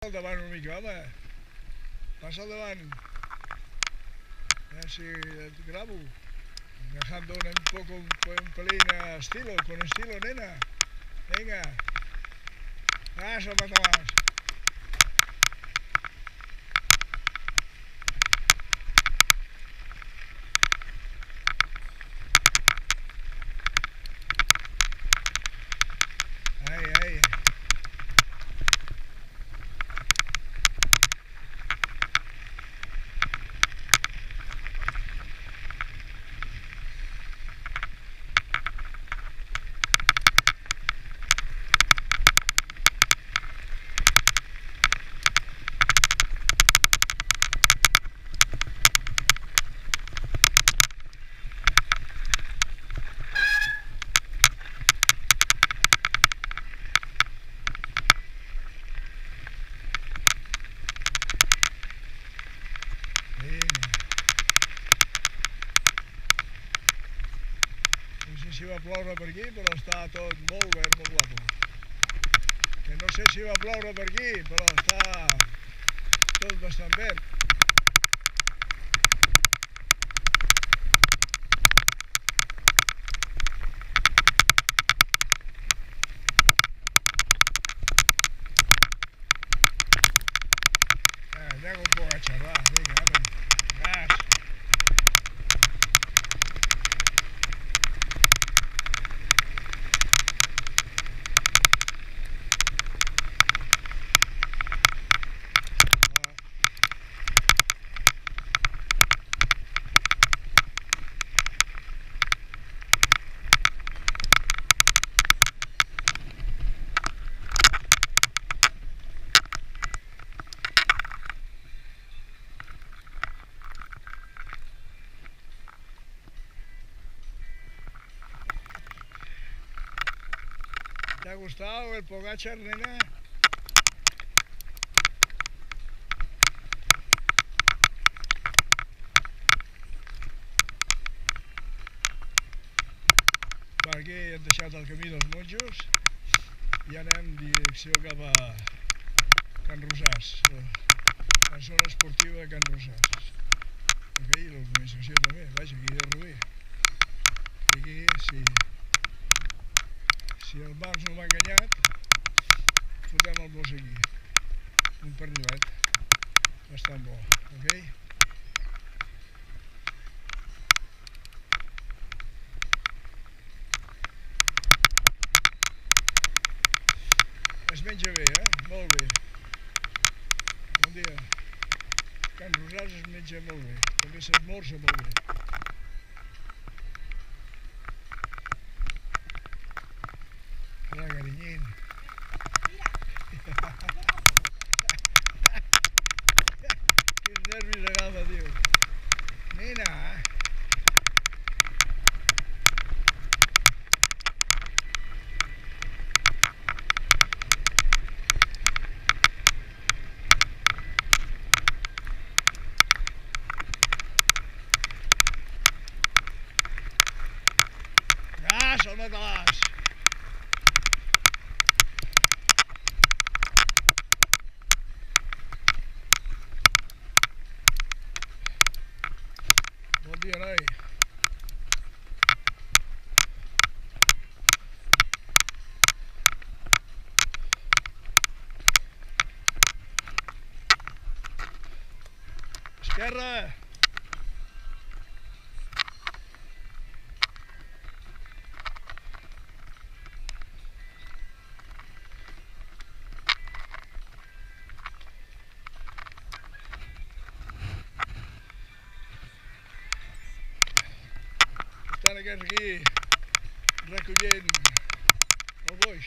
al davant una mica, home. Passa al davant. A ver si et grabo. Dejando un poco, un pelín a estilo, con estilo, nena. Venga. Eso, más. Ahí. No sé si va ploure per aquí, però està tot molt verd, molt guapo. Que no sé si va ploure per aquí, però està tot bastant verd. Dejo un poco a charlar, venga, gas. ¿Te ha gustado el Pogačar, nena? Per aquí hem deixat el camí dels monjos i anem direcció cap a Can Rosàs, la zona esportiva de Can Rosàs. Ok, i l'organització també, vaja, aquí de Rubí. I aquí, si el Marcs no m'ha enganyat, fotem el gos aquí. Un pernilet, bastant bo, ok? Es menja bé, molt bé. Bon dia. Can Rosàs es menja molt bé, també s'esmorza molt bé. Hola, cariñín. Quins nervis agafa, tio. Nena. Gas, al matalàs. Bon dia, noi. Esquerra. Estan aquests aquí recollint el boix.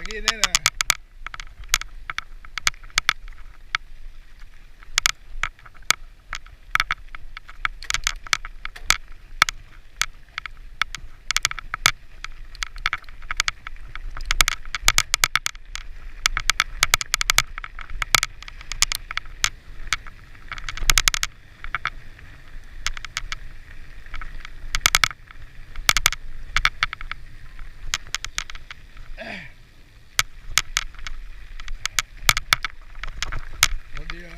aquí, nena. Bon dia.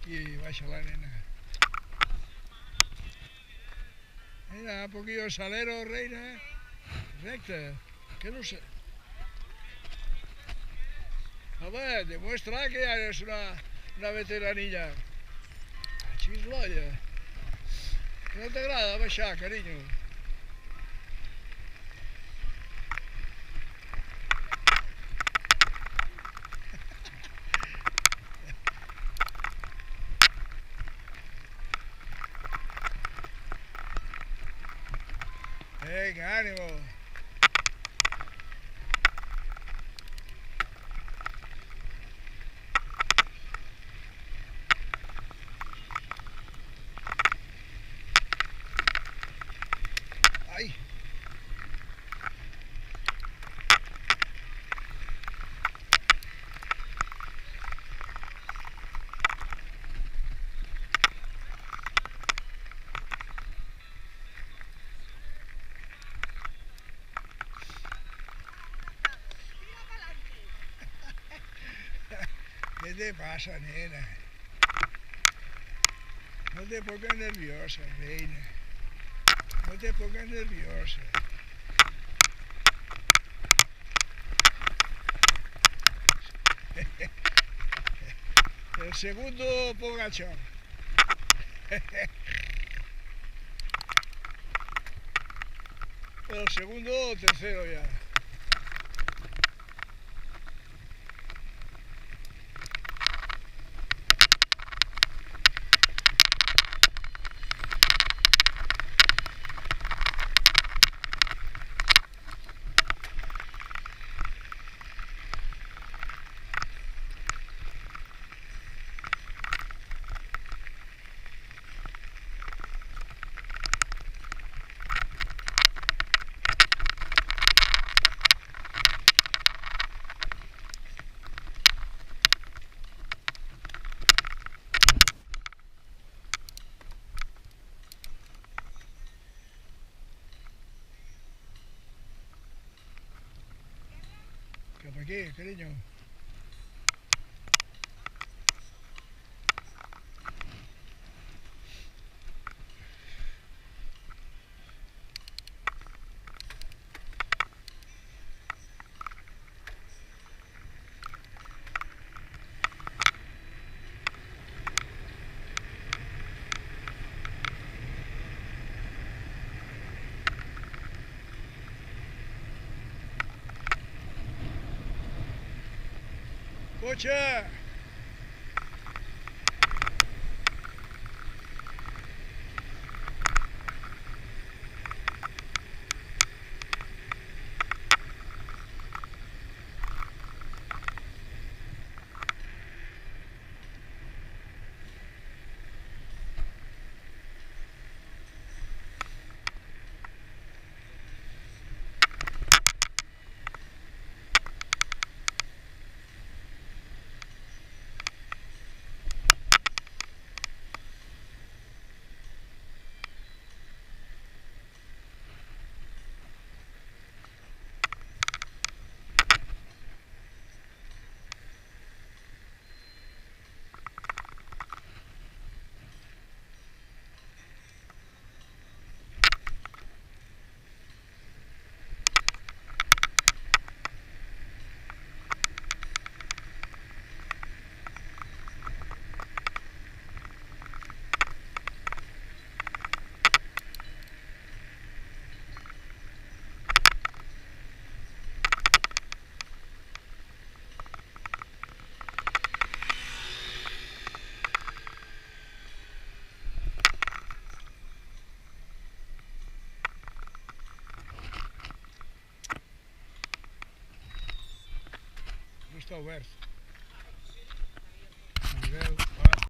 Aquí baixa la nena. Mira, un poquillo salero, reina. Recte. Que no sé. A ver, demuestra que ya eres una veteranilla. Xislolla. Que no t'agrada baixar, carinyo? Venga, ánimo. Ay. ¿Qué te pasa, nena? No te pongas nerviosa, reina. No te pongas nerviosa. El segundo pogachón. El segundo o tercero ya. Cap aquí, carinyo. Cotxe! està obert. A nivell...